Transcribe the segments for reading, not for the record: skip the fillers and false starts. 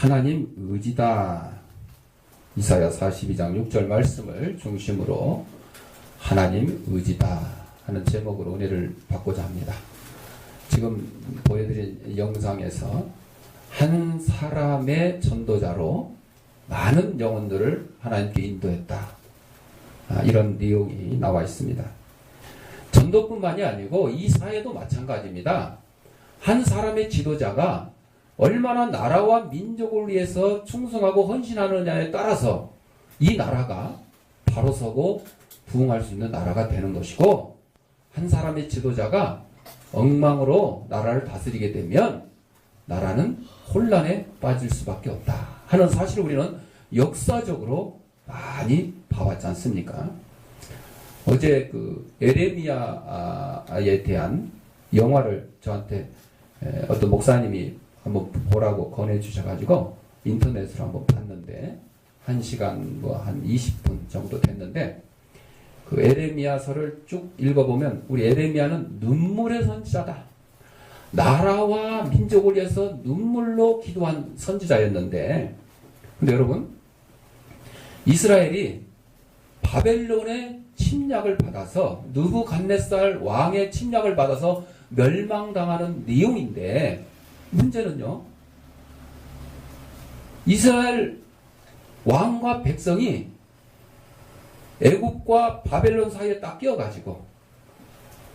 하나님 의지다. 이사야 42장 6절 말씀을 중심으로 하나님 의지다 하는 제목으로 은혜를 받고자 합니다. 지금 보여드린 영상에서 한 사람의 전도자로 많은 영혼들을 하나님께 인도했다. 이런 내용이 나와 있습니다. 전도뿐만이 아니고 이 사회도 마찬가지입니다. 한 사람의 지도자가 얼마나 나라와 민족을 위해서 충성하고 헌신하느냐에 따라서 이 나라가 바로 서고 부흥할 수 있는 나라가 되는 것이고, 한 사람의 지도자가 엉망으로 나라를 다스리게 되면 나라는 혼란에 빠질 수밖에 없다 하는 사실을 우리는 역사적으로 많이 봐왔지 않습니까? 어제 에레미야에 대한 영화를 저한테 어떤 목사님이 한번 보라고 권해주셔가지고 인터넷으로 한번 봤는데, 1시간 한 20분 정도 됐는데, 그 에레미야서를 쭉 읽어보면 우리 에레미야는 눈물의 선지자다. 나라와 민족을 위해서 눈물로 기도한 선지자였는데, 근데 여러분, 이스라엘이 바벨론의 침략을 받아서, 느부갓네살 왕의 침략을 받아서 멸망당하는 내용인데, 문제는요, 이스라엘 왕과 백성이 애굽과 바벨론 사이에 딱 끼어가지고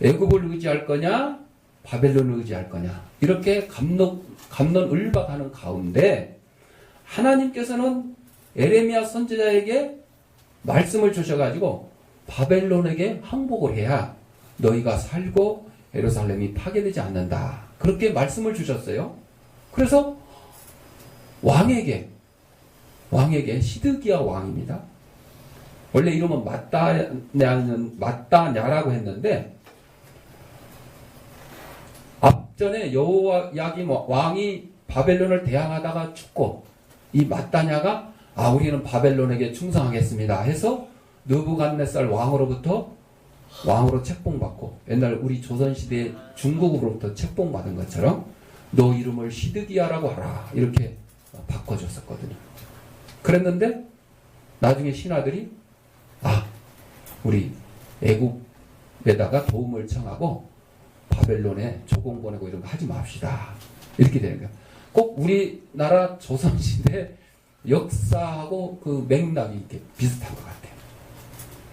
애굽을 의지할 거냐 바벨론을 의지할 거냐 이렇게 갑론을박하는 가운데 하나님께서는 에레미야 선지자에게 말씀을 주셔가지고 바벨론에게 항복을 해야 너희가 살고 예루살렘이 파괴되지 않는다, 그렇게 말씀을 주셨어요. 그래서 왕에게 시드기야 왕입니다. 원래 이름은 마따냐라고 했는데, 앞전에 여호야김 왕이 바벨론을 대항하다가 죽고, 이 마따냐가 우리는 바벨론에게 충성하겠습니다 해서 느부갓네살 왕으로부터 왕으로 책봉받고, 옛날 우리 조선시대에 중국으로부터 책봉받은 것처럼 너 이름을 시드기야라고 하라 이렇게 바꿔줬었거든요. 그랬는데 나중에 신하들이 우리 애굽에다가 도움을 청하고 바벨론에 조공 보내고 이런 거 하지 맙시다 이렇게 되는 거예요. 꼭 우리나라 조선시대 역사하고 그 맥락이 이렇게 비슷한 것 같아요.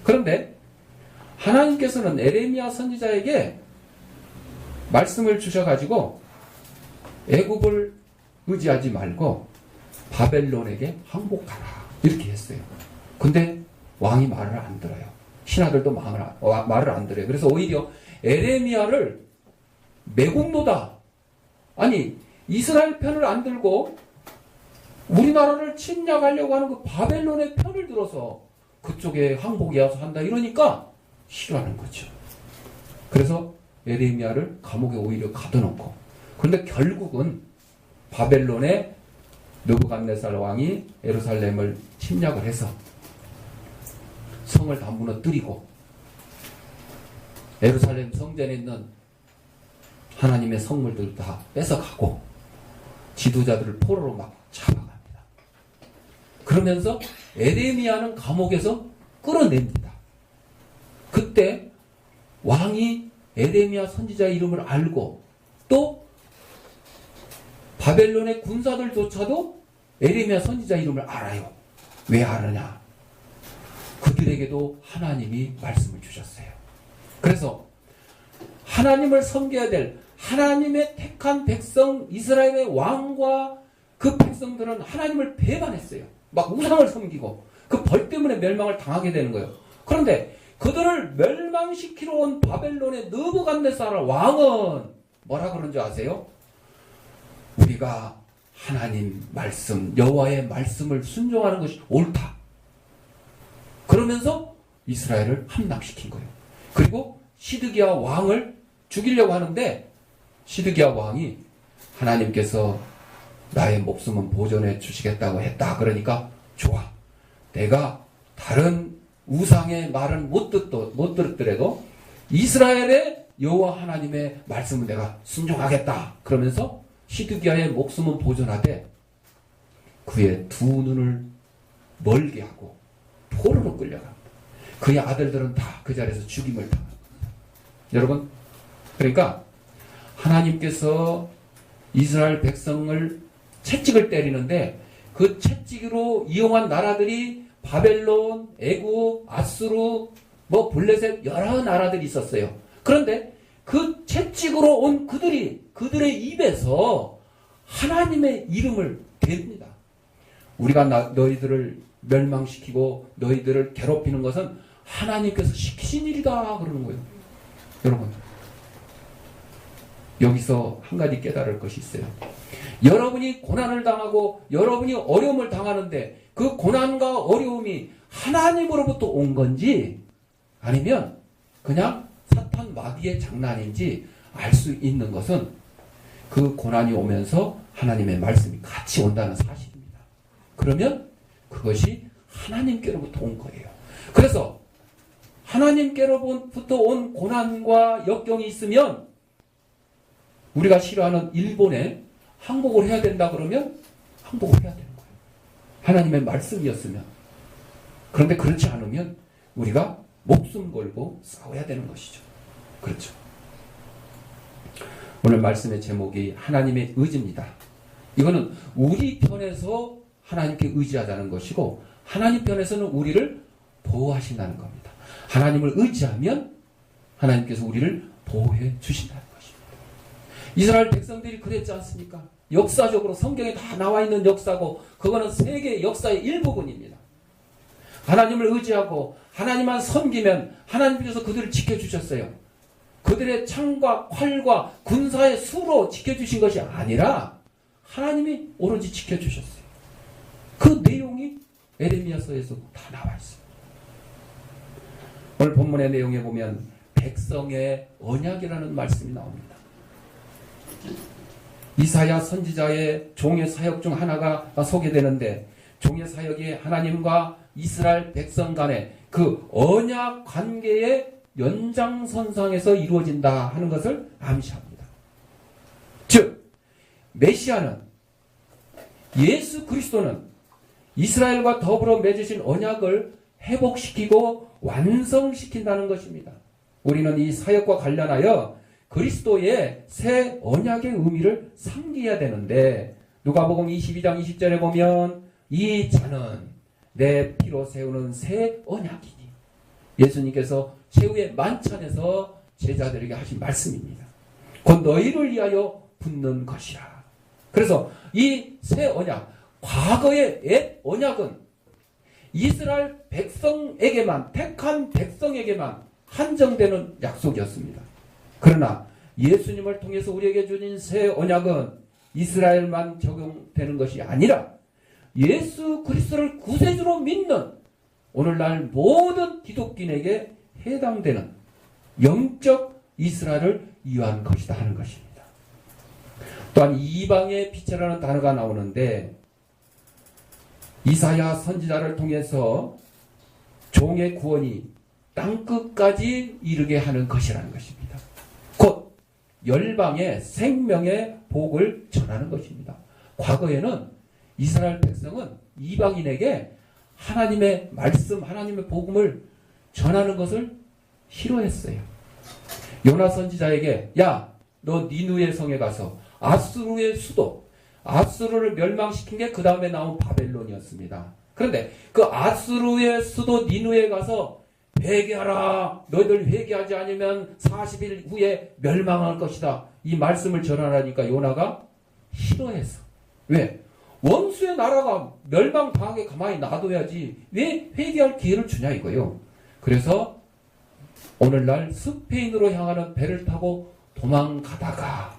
그런데 하나님께서는 에레미야 선지자에게 말씀을 주셔가지고 애굽을 의지하지 말고 바벨론에게 항복하라 이렇게 했어요. 근데 왕이 말을 안 들어요. 신하들도 말을 안 들어요. 그래서 오히려 에레미야를 매국노다, 아니 이스라엘 편을 안 들고 우리나라를 침략하려고 하는 그 바벨론의 편을 들어서 그쪽에 항복이 와서 한다 이러니까 싫어하는 거죠. 그래서 에레미야를 감옥에 오히려 가둬놓고, 그런데 결국은 바벨론의 느부갓네살 왕이 예루살렘을 침략을 해서 성을 다 무너뜨리고 예루살렘 성전에 있는 하나님의 성물들을 다 뺏어가고 지도자들을 포로로 막 잡아갑니다. 그러면서 에레미야는 감옥에서 끌어냅니다. 그때 왕이 에레미야 선지자의 이름을 알고, 또 바벨론의 군사들조차도 에레미야 선지자 이름을 알아요. 왜 아느냐? 그들에게도 하나님이 말씀을 주셨어요. 그래서 하나님을 섬겨야 될 하나님의 택한 백성 이스라엘의 왕과 그 백성들은 하나님을 배반했어요. 막 우상을 섬기고 그 벌 때문에 멸망을 당하게 되는 거예요. 그런데 그들을 멸망시키러 온 바벨론의 느부갓네살 왕은 뭐라 그러는 줄 아세요? 우리가 하나님 말씀, 여호와의 말씀을 순종하는 것이 옳다. 그러면서 이스라엘을 함락시킨 거예요. 그리고 시드기야 왕을 죽이려고 하는데, 시드기야 왕이 하나님께서 나의 목숨은 보존해 주시겠다고 했다. 그러니까 좋아, 내가 다른 우상의 말은 못 들었더라도 이스라엘의 여호와 하나님의 말씀은 내가 순종하겠다. 그러면서 시드기야의 목숨은 보존하되 그의 두 눈을 멀게 하고 포로로 끌려갑니다. 그의 아들들은 다 그 자리에서 죽임을 당합니다. 여러분, 그러니까 하나님께서 이스라엘 백성을 채찍을 때리는데 그 채찍으로 이용한 나라들이 바벨론, 애굽, 아수르, 블레셋 여러 나라들이 있었어요. 그런데 그 채찍으로 온 그들의 입에서 하나님의 이름을 댑니다. 우리가 너희들을 멸망시키고 너희들을 괴롭히는 것은 하나님께서 시키신 일이다 그러는 거예요. 여러분, 여기서 한 가지 깨달을 것이 있어요. 여러분이 고난을 당하고 여러분이 어려움을 당하는데 그 고난과 어려움이 하나님으로부터 온 건지 아니면 그냥 사탄 마귀의 장난인지 알 수 있는 것은 그 고난이 오면서 하나님의 말씀이 같이 온다는 사실입니다. 그러면 그것이 하나님께로부터 온 거예요. 그래서 하나님께로부터 온 고난과 역경이 있으면 우리가 싫어하는 일본에 항복을 해야 된다 그러면 항복을 해야 되는 거예요. 하나님의 말씀이었으면. 그런데 그렇지 않으면 우리가 목숨 걸고 싸워야 되는 것이죠. 그렇죠. 오늘 말씀의 제목이 하나님의 의지입니다. 이거는 우리 편에서 하나님께 의지하자는 것이고 하나님 편에서는 우리를 보호하신다는 겁니다. 하나님을 의지하면 하나님께서 우리를 보호해 주신다는 것입니다. 이스라엘 백성들이 그랬지 않습니까? 역사적으로 성경에 다 나와 있는 역사고 그거는 세계의 역사의 일부분입니다. 하나님을 의지하고 하나님만 섬기면 하나님께서 그들을 지켜주셨어요. 그들의 창과 활과 군사의 수로 지켜주신 것이 아니라 하나님이 오로지 지켜주셨어요. 그 내용이 에레미야서에서 다 나와 있어요. 오늘 본문의 내용에 보면 백성의 언약이라는 말씀이 나옵니다. 이사야 선지자의 종의 사역 중 하나가 소개되는데 종의 사역이 하나님과 이스라엘 백성 간의 그 언약 관계의 연장선상에서 이루어진다 하는 것을 암시합니다. 즉 메시아는 예수 그리스도는 이스라엘과 더불어 맺으신 언약을 회복시키고 완성시킨다는 것입니다. 우리는 이 사역과 관련하여 그리스도의 새 언약의 의미를 상기해야 되는데 누가복음 22장 20절에 보면 이 잔은 내 피로 세우는 새 언약이니 예수님께서 최후의 만찬에서 제자들에게 하신 말씀입니다. 곧 너희를 위하여 붓는 것이라. 그래서 이 새 언약, 과거의 옛 언약은 이스라엘 백성에게만, 택한 백성에게만 한정되는 약속이었습니다. 그러나 예수님을 통해서 우리에게 주신 새 언약은 이스라엘만 적용되는 것이 아니라 예수 그리스도를 구세주로 믿는 오늘날 모든 기독인에게 해당되는 영적 이스라엘을 위한 것이다 하는 것입니다. 또한 이방의 빛이라는 단어가 나오는데 이사야 선지자를 통해서 종의 구원이 땅끝까지 이르게 하는 것이라는 것입니다. 곧 열방의 생명의 복을 전하는 것입니다. 과거에는 이스라엘 백성은 이방인에게 하나님의 말씀, 하나님의 복음을 전하는 것을 싫어했어요. 요나 선지자에게 야, 너 니누의 성에 가서 아수르의 수도, 아수르를 멸망시킨 게 그 다음에 나온 바벨론이었습니다. 그런데 그 아수르의 수도 니누에 가서 회개하라. 너희들 회개하지 않으면 40일 후에 멸망할 것이다. 이 말씀을 전하라니까 요나가 싫어했어. 왜? 원수의 나라가 멸망당하게 가만히 놔둬야지 왜 회개할 기회를 주냐 이거예요. 그래서 오늘날 스페인으로 향하는 배를 타고 도망가다가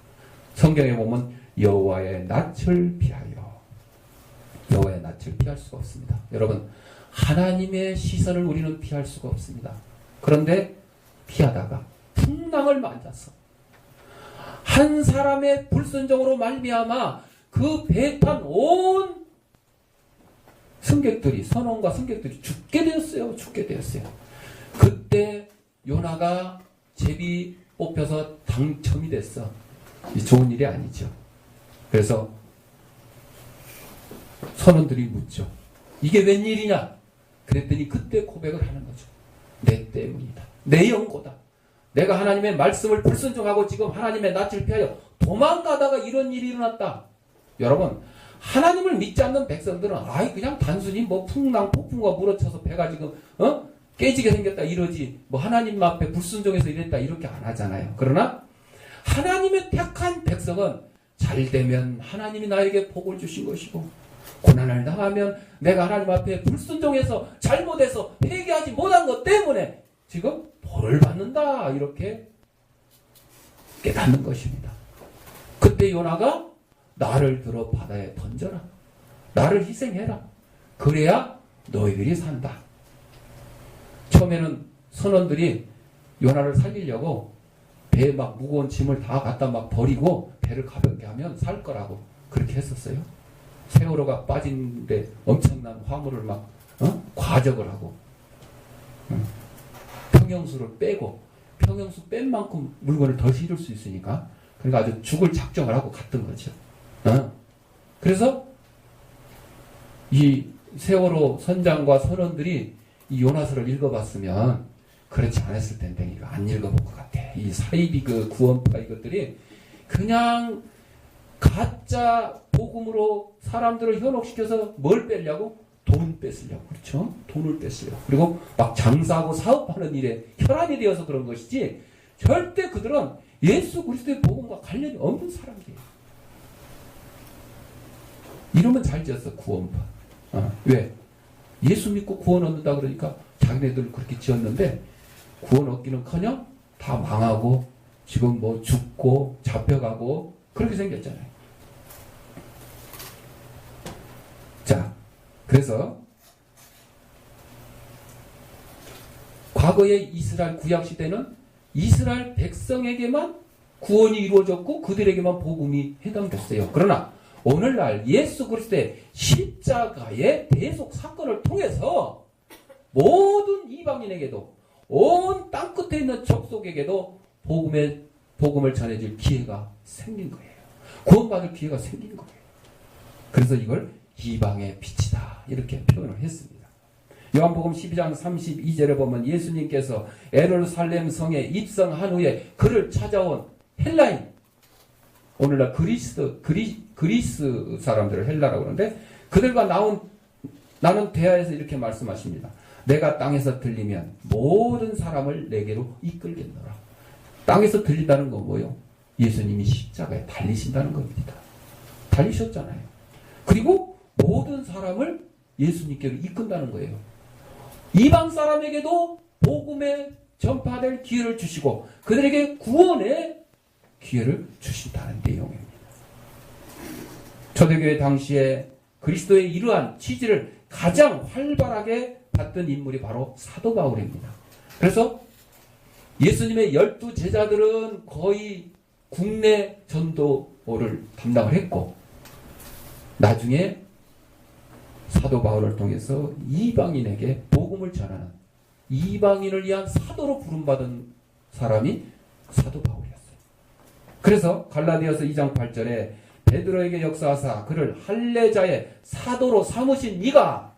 성경에 보면 여호와의 낯을 피하여, 여호와의 낯을 피할 수가 없습니다. 여러분, 하나님의 시선을 우리는 피할 수가 없습니다. 그런데 피하다가 풍랑을 맞았어. 한 사람의 불순종으로 말미암아 그 배에 탄 온 승객들이, 선원과 승객들이 죽게 되었어요. 그때 요나가 제비 뽑혀서 당첨이 됐어. 좋은 일이 아니죠. 그래서 선원들이 묻죠. 이게 웬일이냐? 그랬더니 그때 고백을 하는 거죠. 내 때문이다. 내 연고다. 내가 하나님의 말씀을 불순종하고 지금 하나님의 낯을 피하여 도망가다가 이런 일이 일어났다. 여러분, 하나님을 믿지 않는 백성들은 그냥 단순히 뭐 풍랑 폭풍과 물어쳐서 배가 지금 깨지게 생겼다 이러지, 뭐 하나님 앞에 불순종해서 이랬다 이렇게 안 하잖아요. 그러나 하나님의 택한 백성은 잘 되면 하나님이 나에게 복을 주신 것이고, 고난을 당하면 내가 하나님 앞에 불순종해서 잘못해서 회개하지 못한 것 때문에 지금 벌을 받는다, 이렇게 깨닫는 것입니다. 그때 요나가 나를 들어 바다에 던져라, 나를 희생해라, 그래야 너희들이 산다. 처음에는 선원들이 요나를 살리려고 배에 막 무거운 짐을 다 갖다 막 버리고 배를 가볍게 하면 살 거라고 그렇게 했었어요. 세월호가 빠진데 엄청난 화물을 막 과적을 하고 평형수를 빼고, 평형수 뺀 만큼 물건을 더 실을 수 있으니까, 그러니까 아주 죽을 작정을 하고 갔던 거죠. 그래서 이 세월호 선장과 선원들이 이 요나서를 읽어봤으면 그렇지 않았을 텐데 이거 안 읽어본 것 같아. 이 사이비 그 구원파 이것들이 그냥 가짜 복음으로 사람들을 현혹시켜서 뭘 빼려고? 돈 뺏으려고. 그렇죠? 돈을 뺏으려고. 그리고 막 장사하고 사업하는 일에 혈안이 되어서 그런 것이지, 절대 그들은 예수 그리스도의 복음과 관련이 없는 사람들이에요. 이름은 잘 지었어, 구원파. 왜? 예수 믿고 구원 얻는다 그러니까 자기네들 그렇게 지었는데, 구원 얻기는커녕 다 망하고 지금 뭐 죽고 잡혀가고 그렇게 생겼잖아요. 자, 그래서 과거의 이스라엘 구약시대는 이스라엘 백성에게만 구원이 이루어졌고 그들에게만 복음이 해당됐어요. 그러나 오늘날 예수 그리스도의 십자가의 대속 사건을 통해서 모든 이방인에게도, 온 땅끝에 있는 족속에게도 복음을 전해줄 기회가 생긴 거예요. 구원받을 기회가 생긴 거예요. 그래서 이걸 이방의 빛이다, 이렇게 표현을 했습니다. 요한복음 12장 32절에 보면 예수님께서 예루살렘 성에 입성한 후에 그를 찾아온 헬라인, 오늘날 그리스 사람들을 헬라라고 그러는데, 그들과 나는 대하에서 이렇게 말씀하십니다. 내가 땅에서 들리면 모든 사람을 내게로 이끌겠노라. 땅에서 들린다는 건 뭐예요? 예수님이 십자가에 달리신다는 겁니다. 달리셨잖아요. 그리고 모든 사람을 예수님께로 이끈다는 거예요. 이방 사람에게도 복음에 전파될 기회를 주시고 그들에게 구원의 기회를 주신다는 내용입니다. 초대교회 당시에 그리스도의 이러한 취지를 가장 활발하게 받던 인물이 바로 사도 바울입니다. 그래서 예수님의 12 제자들은 거의 국내 전도를 담당을 했고, 나중에 사도 바울을 통해서 이방인에게 복음을 전하는, 이방인을 위한 사도로 부름받은 사람이 사도 바울이었어요. 그래서 갈라디아서 2장 8절에 베드로에게 역사하사 그를 할례자의 사도로 삼으신 이가,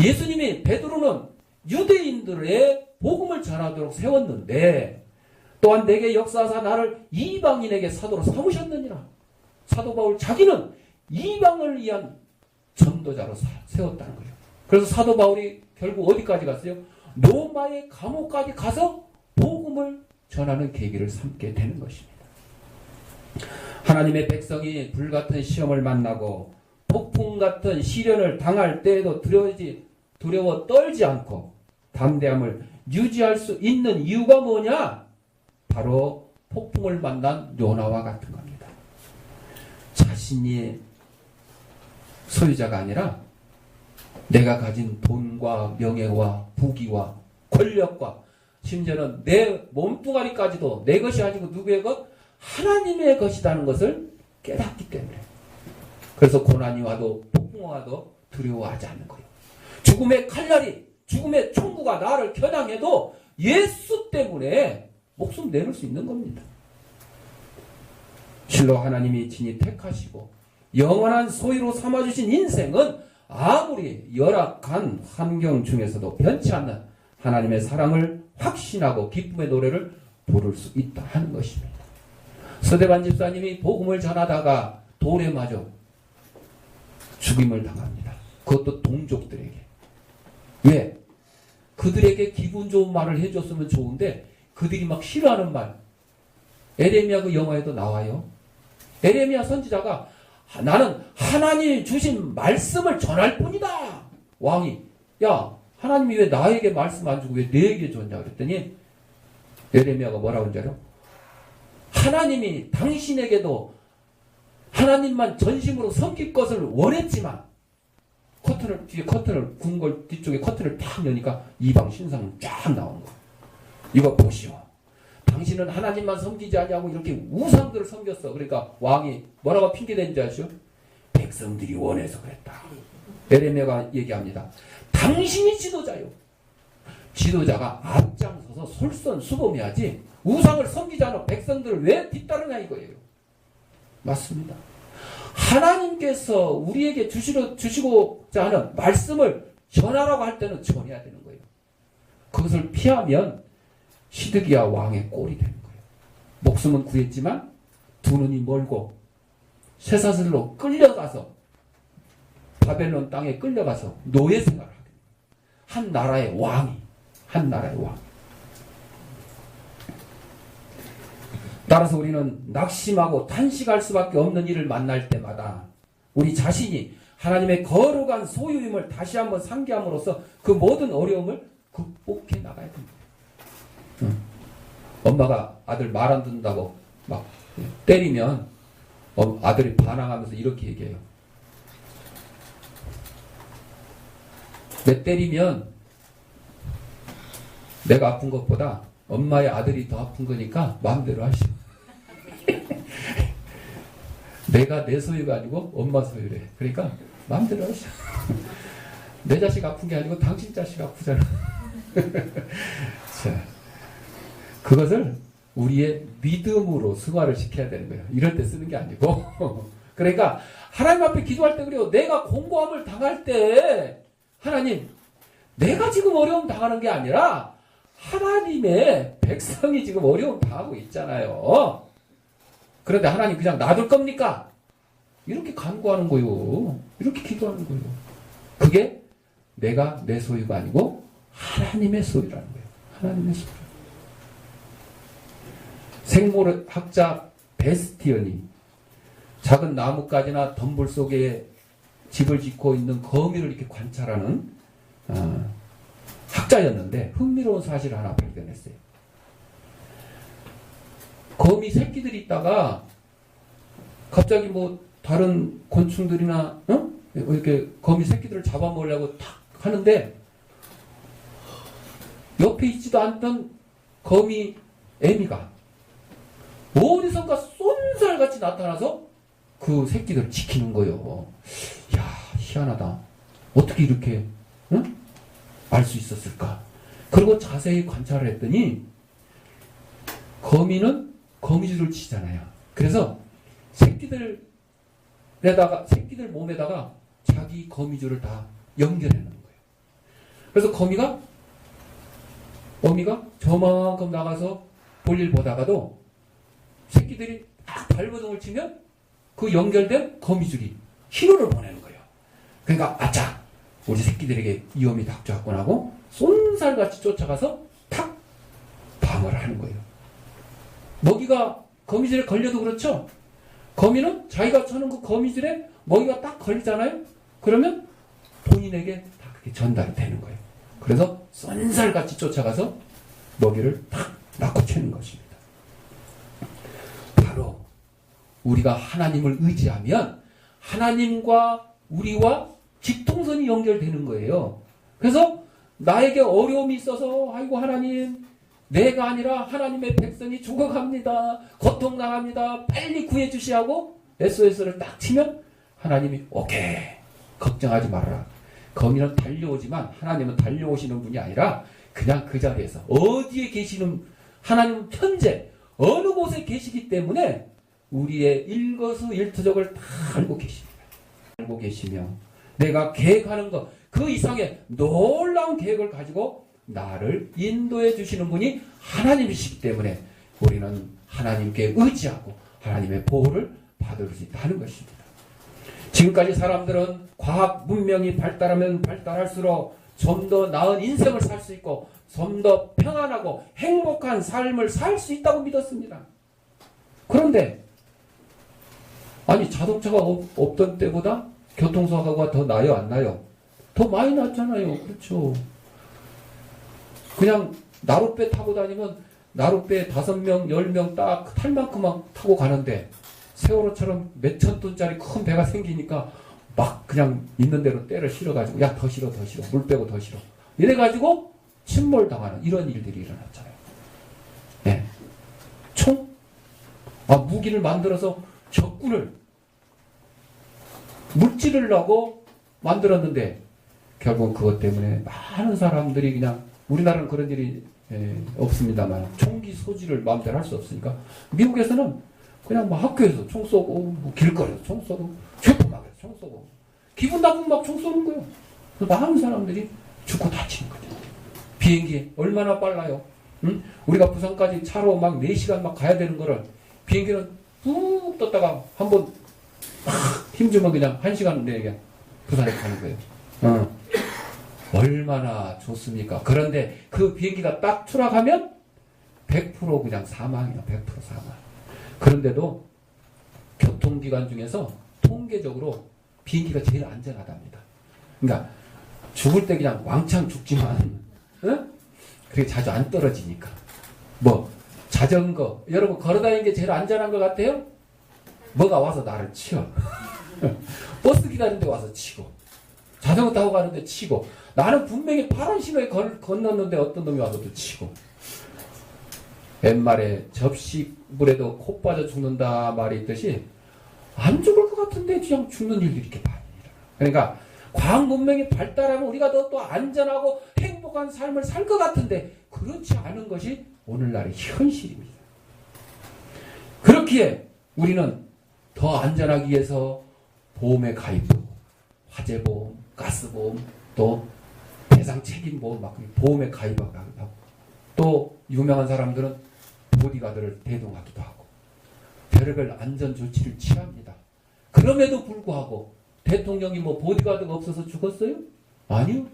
예수님이 베드로는 유대인들의 복음을 전하도록 세웠는데 또한 내게 역사하사 나를 이방인에게 사도로 삼으셨느니라. 사도 바울 자기는 이방을 위한 전도자로 세웠다는 거예요. 그래서 사도 바울이 결국 어디까지 갔어요? 로마의 감옥까지 가서 복음을 전하는 계기를 삼게 되는 것입니다. 하나님의 백성이 불같은 시험을 만나고 폭풍 같은 시련을 당할 때에도 두려워 떨지 않고 담대함을 유지할 수 있는 이유가 뭐냐? 바로 폭풍을 만난 요나와 같은 겁니다. 자신이 소유자가 아니라 내가 가진 돈과 명예와 부귀와 권력과 심지어는 내 몸뚱아리까지도 내 것이 아니고 누구의 것? 하나님의 것이라는 것을 깨닫기 때문에, 그래서 고난이 와도 폭풍이 와도 두려워하지 않는 거예요. 죽음의 칼날이, 죽음의 총구가 나를 겨냥해도 예수 때문에 목숨 내놓을 수 있는 겁니다. 실로 하나님이 친히 택하시고 영원한 소유로 삼아주신 인생은 아무리 열악한 환경 중에서도 변치 않는 하나님의 사랑을 확신하고 기쁨의 노래를 부를 수 있다 하는 것입니다. 서대반 집사님이 복음을 전하다가 돌에 맞아 죽임을 당합니다. 그것도 동족들에게. 왜? 그들에게 기분 좋은 말을 해줬으면 좋은데 그들이 막 싫어하는 말. 에레미야 그 영화에도 나와요. 에레미야 선지자가 나는 하나님이 주신 말씀을 전할 뿐이다. 왕이 야 하나님이 왜 나에게 말씀 안 주고 왜 내에게 줬냐 그랬더니 에레미야가 뭐라고 하는지 알아요? 하나님이 당신에게도 하나님만 전심으로 섬길 것을 원했지만 커튼을 군 걸 뒤쪽에 커튼을 탁 여니까 이방 신상 쫙 나온 거예요. 이거 보시오. 당신은 하나님만 섬기지 아니하고 이렇게 우상들을 섬겼어. 그러니까 왕이 뭐라고 핑계댄지 아시죠? 백성들이 원해서 그랬다. 에레미야가 얘기합니다. 당신이 지도자요. 지도자가 앞장서서 솔선수범해야지 우상을 섬기지 않아 백성들을 왜 뒤따르냐 이거예요. 맞습니다. 하나님께서 우리에게 주시고자 하는 말씀을 전하라고 할 때는 전해야 되는 거예요. 그것을 피하면 시드기야 왕의 꼴이 되는 거예요. 목숨은 구했지만 두 눈이 멀고 쇠사슬로 끌려가서 바벨론 땅에 끌려가서 노예 생활을 하게 돼요. 한 나라의 왕이. 따라서 우리는 낙심하고 탄식할 수밖에 없는 일을 만날 때마다 우리 자신이 하나님의 거룩한 소유임을 다시 한번 상기함으로써 그 모든 어려움을 극복해 나가야 됩니다. 엄마가 아들 말 안 듣는다고 막 때리면 아들이 반항하면서 이렇게 얘기해요. 내 때리면 내가 아픈 것보다 엄마의 아들이 더 아픈 거니까 마음대로 하시오. 내가 내 소유가 아니고 엄마 소유래. 그러니까 마음대로 하시오. 내 자식 아픈 게 아니고 당신 자식 아프잖아. 자, 그것을 우리의 믿음으로 승화를 시켜야 되는 거예요. 이럴 때 쓰는 게 아니고. 그러니까 하나님 앞에 기도할 때 그래요. 내가 공고함을 당할 때 하나님 내가 지금 어려움 당하는 게 아니라 하나님의 백성이 지금 어려움 당하고 있잖아요. 그런데 하나님 그냥 놔둘 겁니까? 이렇게 간구하는 거요. 이렇게 기도하는 거요. 그게 내가 내 소유가 아니고 하나님의 소유라는 거예요. 하나님의 소유. 생물학자 베스티언이 작은 나뭇가지나 덤불 속에 집을 짓고 있는 거미를 이렇게 관찰하는 학자였는데 흥미로운 사실을 하나 발견했어요. 거미 새끼들이 있다가 갑자기 뭐 다른 곤충들이나 이렇게 거미 새끼들을 잡아먹으려고 탁 하는데 옆에 있지도 않던 거미 애미가 어디선가 쏜살같이 나타나서 그 새끼들을 지키는 거예요. 야, 희한하다. 어떻게 이렇게 알 수 있었을까? 그리고 자세히 관찰을 했더니 거미는 거미줄을 치잖아요. 그래서 새끼들 몸에다가 자기 거미줄을 다 연결해 놓는 거예요. 그래서 어미가 저만큼 나가서 볼일 보다가도 새끼들이 딱 발버둥을 치면 그 연결된 거미줄이 신호를 보내는 거예요. 그러니까 아차! 우리 새끼들에게 위험이 닥쳐왔구나 하고 쏜살같이 쫓아가서 탁! 방어를 하는 거예요. 먹이가 거미줄에 걸려도 그렇죠? 거미는 자기가 쳐는 그 거미줄에 먹이가 딱 걸리잖아요? 그러면 본인에게 다 그렇게 전달이 되는 거예요. 그래서 쏜살같이 쫓아가서 먹이를 탁 낚아채는 것입니다. 바로 우리가 하나님을 의지하면 하나님과 우리와 직통선이 연결되는 거예요. 그래서 나에게 어려움이 있어서 아이고 하나님 내가 아니라 하나님의 백성이 죽어갑니다. 고통당합니다. 빨리 구해주시하고 SOS를 딱 치면 하나님이 오케이 걱정하지 말아라. 거미는 달려오지만 하나님은 달려오시는 분이 아니라 그냥 그 자리에서 어디에 계시는 하나님은 현재 어느 곳에 계시기 때문에 우리의 일거수일투족을 다 알고 계십니다. 알고 계시며 내가 계획하는 것 그 이상의 놀라운 계획을 가지고 나를 인도해 주시는 분이 하나님이시기 때문에 우리는 하나님께 의지하고 하나님의 보호를 받을 수 있다는 것입니다. 지금까지 사람들은 과학 문명이 발달하면 발달할수록 좀 더 나은 인생을 살 수 있고 좀 더 평안하고 행복한 삶을 살 수 있다고 믿었습니다. 그런데 아니 자동차가 없던 때보다 교통사고가 더 나요 안 나요? 더 많이 났잖아요. 그렇죠. 그냥 나룻배 타고 다니면 나룻배 5명 10명 딱 탈 만큼만 타고 가는데 세월호처럼 몇천 톤짜리 큰 배가 생기니까 막 그냥 있는 대로 때를 실어가지고 야 더 실어 물 빼고 더 실어 이래가지고 침몰당하는 이런 일들이 일어났잖아요. 네. 총? 무기를 만들어서 적군을 물찌르려고 만들었는데 결국 그것 때문에 많은 사람들이 그냥 우리나라는 그런 일이 없습니다만 총기 소지를 마음대로 할 수 없으니까 미국에서는 그냥 뭐 학교에서 총 쏘고 뭐 길거리에서 총 쏘고 슈퍼마켓에서 총 쏘고 기분 나쁘면 막 총 쏘는 거예요. 그래서 많은 사람들이 죽고 다치는 거죠. 비행기 얼마나 빨라요. 응? 우리가 부산까지 차로 막 4시간 막 가야 되는 거를 비행기는 뚝 떴다가 한번 힘주면 그냥 1시간 내에 부산에 가는 거예요. 얼마나 좋습니까? 그런데 그 비행기가 딱 추락하면 100% 그냥 사망이에요. 100% 사망. 그런데도 교통기관 중에서 통계적으로 비행기가 제일 안전하답니다. 그러니까 죽을 때 그냥 왕창 죽지만 그게 자주 안 떨어지니까. 뭐 자전거 여러분 걸어다니는 게 제일 안전한 것 같아요? 뭐가 와서 나를 치어. 버스 기다리는데 와서 치고 자전거 타고 가는데 치고 나는 분명히 파란 신호에 건넜는데 어떤 놈이 와서 또 치고 옛말에 접시물에도 코 빠져 죽는다 말이 있듯이 안 죽을 것 같은데 그냥 죽는 일들이 이렇게 많이 일어나. 그러니까 과학 문명이 발달하면 우리가 더 안전하고 행복한 삶을 살 것 같은데 그렇지 않은 것이 오늘날의 현실입니다. 그렇기에 우리는 더 안전하기 위해서 보험에 가입하고 화재보험, 가스보험, 또 배상책임보험 막 보험에 가입하고 또 유명한 사람들은 보디가드를 대동하기도 하고 별의별 안전조치를 취합니다. 그럼에도 불구하고 대통령이 뭐 보디가드가 없어서 죽었어요? 아니요.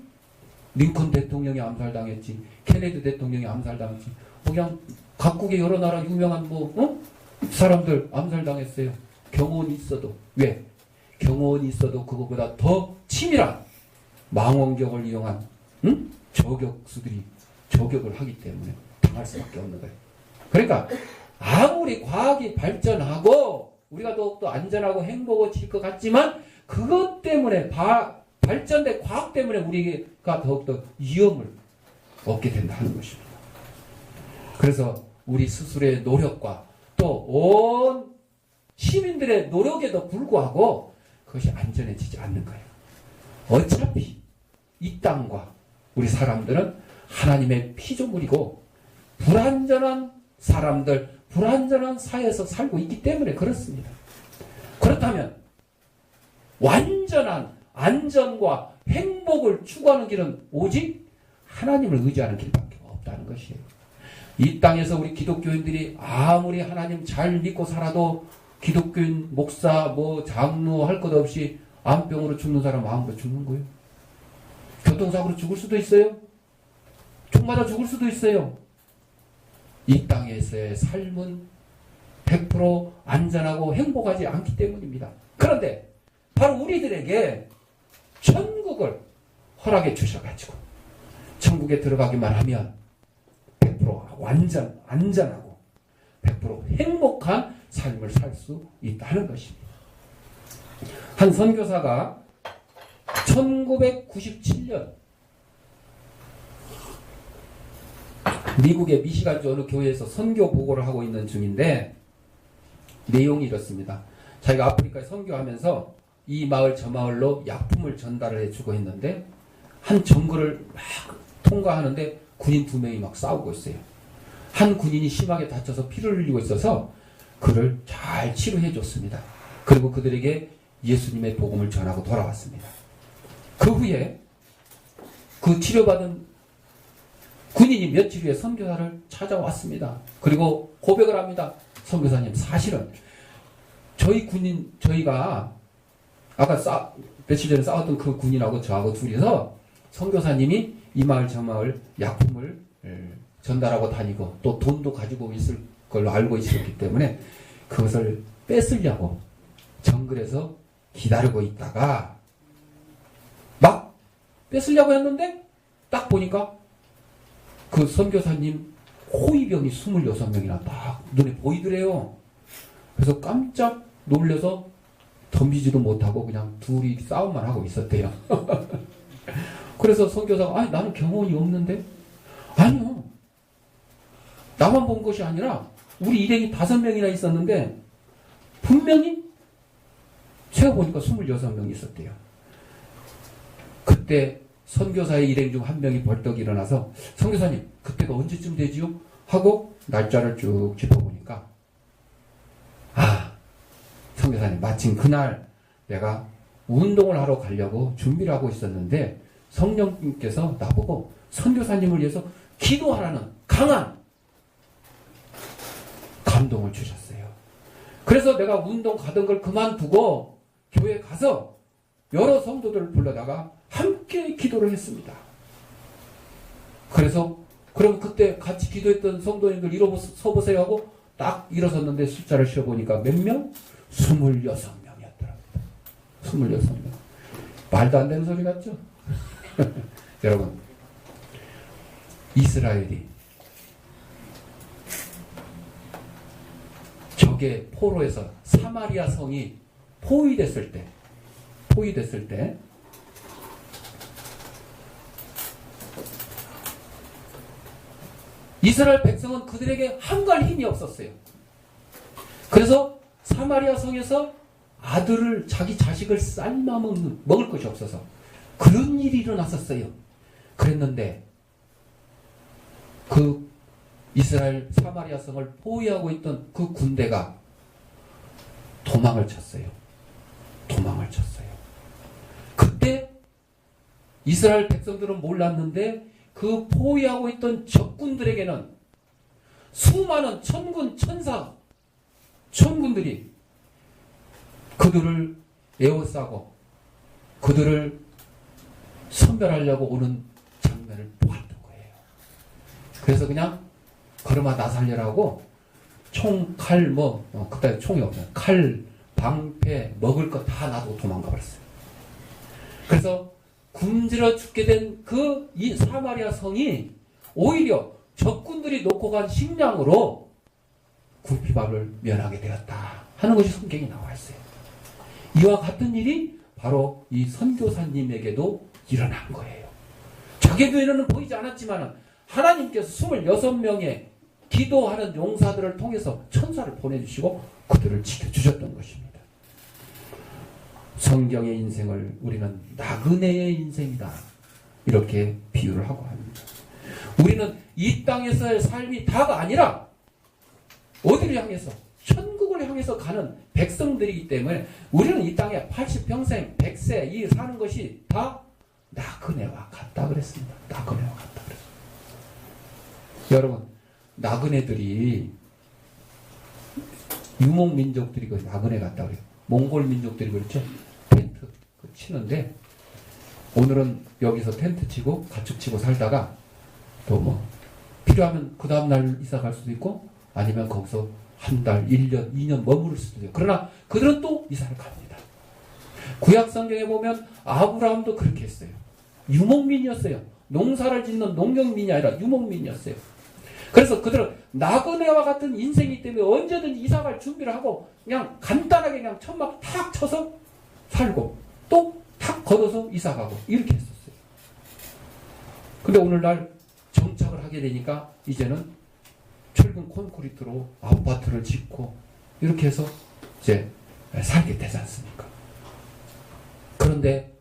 링컨 대통령이 암살당했지. 케네디 대통령이 암살당했지. 그냥 각국의 여러 나라 유명한 사람들 암살당했어요. 경호원이 있어도. 왜? 경호원이 있어도 그거보다 더 치밀한 망원경을 이용한 저격수들이 저격을 하기 때문에 당할 수밖에 없는 거예요. 그러니까 아무리 과학이 발전하고 우리가 더욱더 안전하고 행복해질 것 같지만 그것 때문에 발전된 과학 때문에 우리가 더욱더 위험을 얻게 된다는 것입니다. 그래서 우리 스스로의 노력과 또 온 시민들의 노력에도 불구하고 그것이 안전해지지 않는 거예요. 어차피 이 땅과 우리 사람들은 하나님의 피조물이고 불안전한 사람들, 불안전한 사회에서 살고 있기 때문에 그렇습니다. 그렇다면 완전한 안전과 행복을 추구하는 길은 오직 하나님을 의지하는 길밖에 없다는 것이에요. 이 땅에서 우리 기독교인들이 아무리 하나님 잘 믿고 살아도 기독교인 목사, 장로 할 것 없이 암병으로 죽는 사람 마음으로 죽는 거예요. 교통사고로 죽을 수도 있어요. 총 맞아 죽을 수도 있어요. 이 땅에서의 삶은 100% 안전하고 행복하지 않기 때문입니다. 그런데 바로 우리들에게 천국을 허락해 주셔가지고 천국에 들어가기만 하면 100% 완전 안전하고 100% 행복한 삶을 살 수 있다는 것입니다. 한 선교사가 1997년 미국의 미시간주 어느 교회에서 선교 보고를 하고 있는 중인데 내용이 이렇습니다. 자기가 아프리카에 선교하면서 이 마을 저 마을로 약품을 전달을 해주고 했는데 한 정글을 막 통과하는데 군인 2명이 막 싸우고 있어요. 한 군인이 심하게 다쳐서 피를 흘리고 있어서 그를 잘 치료해 줬습니다. 그리고 그들에게 예수님의 복음을 전하고 돌아왔습니다. 그 후에 그 치료받은 군인이 며칠 후에 선교사를 찾아왔습니다. 그리고 고백을 합니다. 선교사님, 사실은 저희가 아까 며칠 전에 싸웠던 그 군인하고 저하고 둘이서 선교사님이 이 마을 저 마을 약품을 전달하고 다니고 또 돈도 가지고 있을 걸로 알고 있었기 때문에 그것을 뺏으려고 정글에서 기다리고 있다가 막 뺏으려고 했는데 딱 보니까 그 선교사님 호위병이 26명이나 딱 눈에 보이더래요. 그래서 깜짝 놀라서 덤비지도 못하고 그냥 둘이 싸움만 하고 있었대요. 그래서 선교사가 아니 나는 경험이 없는데 아니요. 나만 본 것이 아니라 우리 일행이 5명이나 있었는데 분명히 세어보니까 26명이 있었대요. 그때 선교사의 일행 중 한 명이 벌떡 일어나서 선교사님 그때가 언제쯤 되지요? 하고 날짜를 쭉 짚어보니까 선교사님 마침 그날 내가 운동을 하러 가려고 준비를 하고 있었는데 성령님께서 나보고 선교사님을 위해서 기도하라는 강한 감동을 주셨어요. 그래서 내가 운동 가던 걸 그만두고 교회 가서 여러 성도들을 불러다가 함께 기도를 했습니다. 그래서 그럼 그때 같이 기도했던 성도님들 일어서 보세요 하고 딱 일어섰는데 숫자를 쉬어보니까 몇 명? 26명이었더랍니다. 26명. 말도 안 되는 소리 같죠? 여러분, 이스라엘이 적의 포로에서 사마리아 성이 포위됐을 때 이스라엘 백성은 그들에게 한갈 힘이 없었어요. 그래서 사마리아 성에서 아들을 자기 자식을 삶아 먹을 것이 없어서 그런 일이 일어났었어요. 그랬는데 그 이스라엘 사마리아 성을 포위하고 있던 그 군대가 도망을 쳤어요. 그때 이스라엘 백성들은 몰랐는데 그 포위하고 있던 적군들에게는 수많은 천군 천군들이 그들을 에워싸고 그들을 선별하려고 오는 장면을 보았던 거예요. 그래서 그냥 걸음아 나 살려라고 총, 칼, 그때 총이 없어요. 칼, 방패, 먹을 거 다 놔두고 도망가 버렸어요. 그래서 굶주려 죽게 된 그 이 사마리아 성이 오히려 적군들이 놓고 간 식량으로 굶비밥을 면하게 되었다 하는 것이 성경에 나와 있어요. 이와 같은 일이 바로 이 선교사님에게도 일어난 거예요. 적의 교회는 보이지 않았지만 하나님께서 26명의 기도하는 용사들을 통해서 천사를 보내주시고 그들을 지켜주셨던 것입니다. 성경의 인생을 우리는 나그네의 인생이다 이렇게 비유를 하고 합니다. 우리는 이 땅에서의 삶이 다가 아니라 어디를 향해서? 천국을 향해서 가는 백성들이기 때문에 우리는 이 땅에 80평생 100세 이 사는 것이 다 나그네와 같다 그랬습니다. 나그네와 같다 그랬습니다. 여러분, 나그네들이 유목민족들이 그 나그네 같다 그래요. 몽골 민족들이 그렇죠. 텐트 치는데 오늘은 여기서 텐트 치고 가축 치고 살다가 또 필요하면 그 다음날 이사 갈 수도 있고 아니면 거기서 한 달, 1년, 2년 머무를 수도 있고 그러나 그들은 또 이사를 갑니다. 구약 성경에 보면 아브라함도 그렇게 했어요. 유목민이었어요. 농사를 짓는 농경민이 아니라 유목민이었어요. 그래서 그들은 나그네와 같은 인생이기 때문에 언제든지 이사갈 준비를 하고 그냥 간단하게 그냥 천막 탁 쳐서 살고 또 탁 걷어서 이사가고 이렇게 했었어요. 근데 오늘날 정착을 하게 되니까 이제는 철근 콘크리트로 아파트를 짓고 이렇게 해서 이제 살게 되지 않습니까? 그런데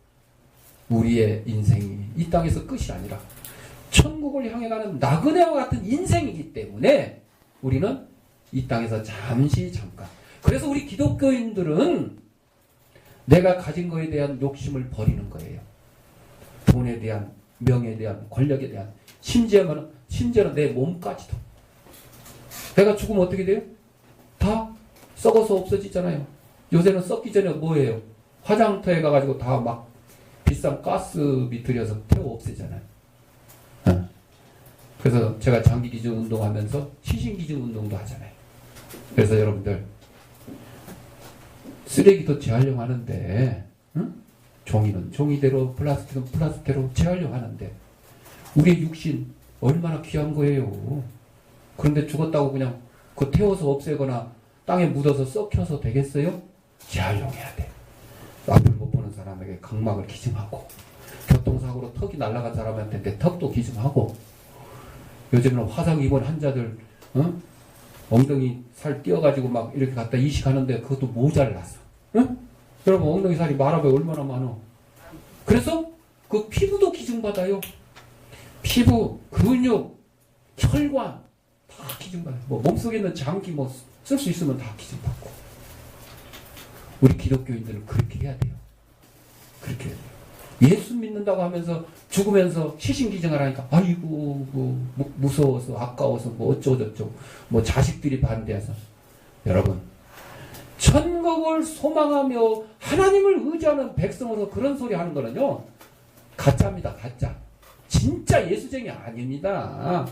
우리의 인생이 이 땅에서 끝이 아니라 천국을 향해 가는 나그네와 같은 인생이기 때문에 우리는 이 땅에서 잠깐. 그래서 우리 기독교인들은 내가 가진 거에 대한 욕심을 버리는 거예요. 돈에 대한, 명예에 대한, 권력에 대한, 심지어는 내 몸까지도. 내가 죽으면 어떻게 돼요? 다 썩어서 없어지잖아요. 요새는 썩기 전에 뭐예요? 화장터에 가가지고 다 막 비싼 가스비 들여서 태워 없애잖아요. 그래서 제가 장기 기증 운동하면서 시신 기증 운동도 하잖아요. 그래서 여러분들 쓰레기도 재활용하는데, 종이는 종이대로, 플라스틱은 플라스틱대로 재활용하는데 우리의 육신 얼마나 귀한 거예요. 그런데 죽었다고 그냥 그 태워서 없애거나 땅에 묻어서 썩혀서 되겠어요? 재활용해야 돼. 앞을 못 보는 사람에게 각막을 기증하고, 교통사고로 턱이 날아간 사람한테 내 턱도 기증하고, 요즘은 화상 입은 환자들 엉덩이 살 띄어가지고 막 이렇게 갖다 이식하는데 그것도 모자랐어. 여러분 엉덩이 살이 말하면 얼마나 많어. 그래서 그 피부도 기증받아요. 피부, 근육, 혈관 다 기증받아요. 뭐 몸속에 있는 장기 뭐 쓸 수 있으면 다 기증받고. 우리 기독교인들은 그렇게 해야 돼요. 그렇게 해야 돼요. 예수 믿는다고 하면서 죽으면서 시신기증하라니까 아이고 뭐 무서워서 아까워서 뭐 어쩌고저쩌고 뭐 자식들이 반대해서. 여러분 천국을 소망하며 하나님을 의지하는 백성으로 그런 소리 하는 거는요 가짜입니다. 가짜. 진짜 예수쟁이 아닙니다.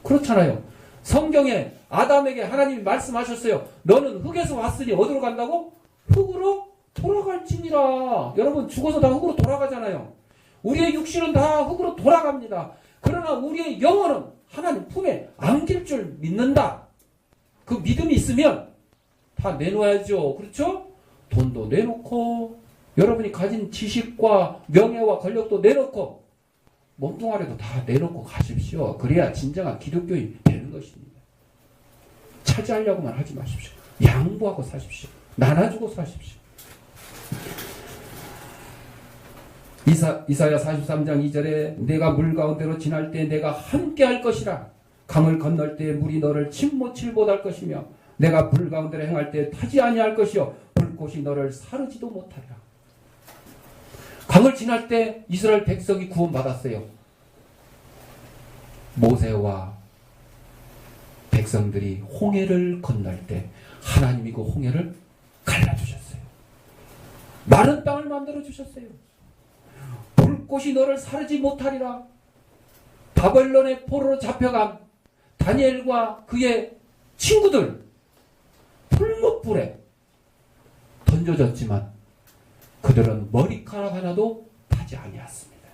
그렇잖아요. 성경에 아담에게 하나님이 말씀하셨어요. 너는 흙에서 왔으니 어디로 간다고? 흙으로 돌아갈지니라. 여러분 죽어서 다 흙으로 돌아가잖아요. 우리의 육신은 다 흙으로 돌아갑니다. 그러나 우리의 영혼은 하나님 품에 안길 줄 믿는다. 그 믿음이 있으면 다 내놓아야죠. 그렇죠? 돈도 내놓고 여러분이 가진 지식과 명예와 권력도 내놓고 몸뚱아리도 다 내놓고 가십시오. 그래야 진정한 기독교인이 되는 것입니다. 차지하려고만 하지 마십시오. 양보하고 사십시오. 나눠주고 사십시오. 이사야 43장 2절에 내가 물 가운데로 지날 때 내가 함께 할 것이라. 강을 건널 때 물이 너를 침못칠 못할 것이며 내가 불 가운데로 행할 때 타지 아니할 것이요 불꽃이 너를 사르지도 못하리라. 강을 지날 때 이스라엘 백성이 구원받았어요. 모세와 백성들이 홍해를 건널 때 하나님이 그 홍해를 갈라주셨어요. 마른 땅을 만들어주셨어요. 불꽃이 너를 사르지 못하리라. 바벨론의 포로로 잡혀간 다니엘과 그의 친구들 풀무불에 던져졌지만 그들은 머리카락 하나도 타지 아니었습니다.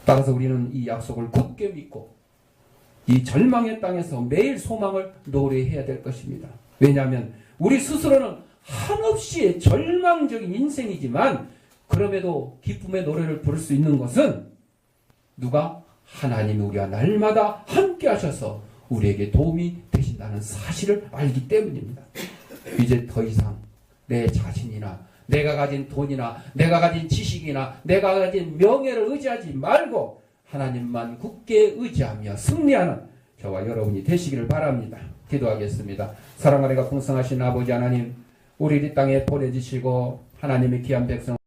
따라서 우리는 이 약속을 굳게 믿고 이 절망의 땅에서 매일 소망을 노래해야 될 것입니다. 왜냐하면 우리 스스로는 한없이 절망적인 인생이지만 그럼에도 기쁨의 노래를 부를 수 있는 것은 누가? 하나님이 우리와 날마다 함께 하셔서 우리에게 도움이 되신다는 사실을 알기 때문입니다. 이제 더 이상 내 자신이나 내가 가진 돈이나 내가 가진 지식이나 내가 가진 명예를 의지하지 말고 하나님만 굳게 의지하며 승리하는 저와 여러분이 되시기를 바랍니다. 기도하겠습니다. 사랑하리가 풍성하신 아버지 하나님, 우리 이 땅에 보내주시고 하나님의 귀한 백성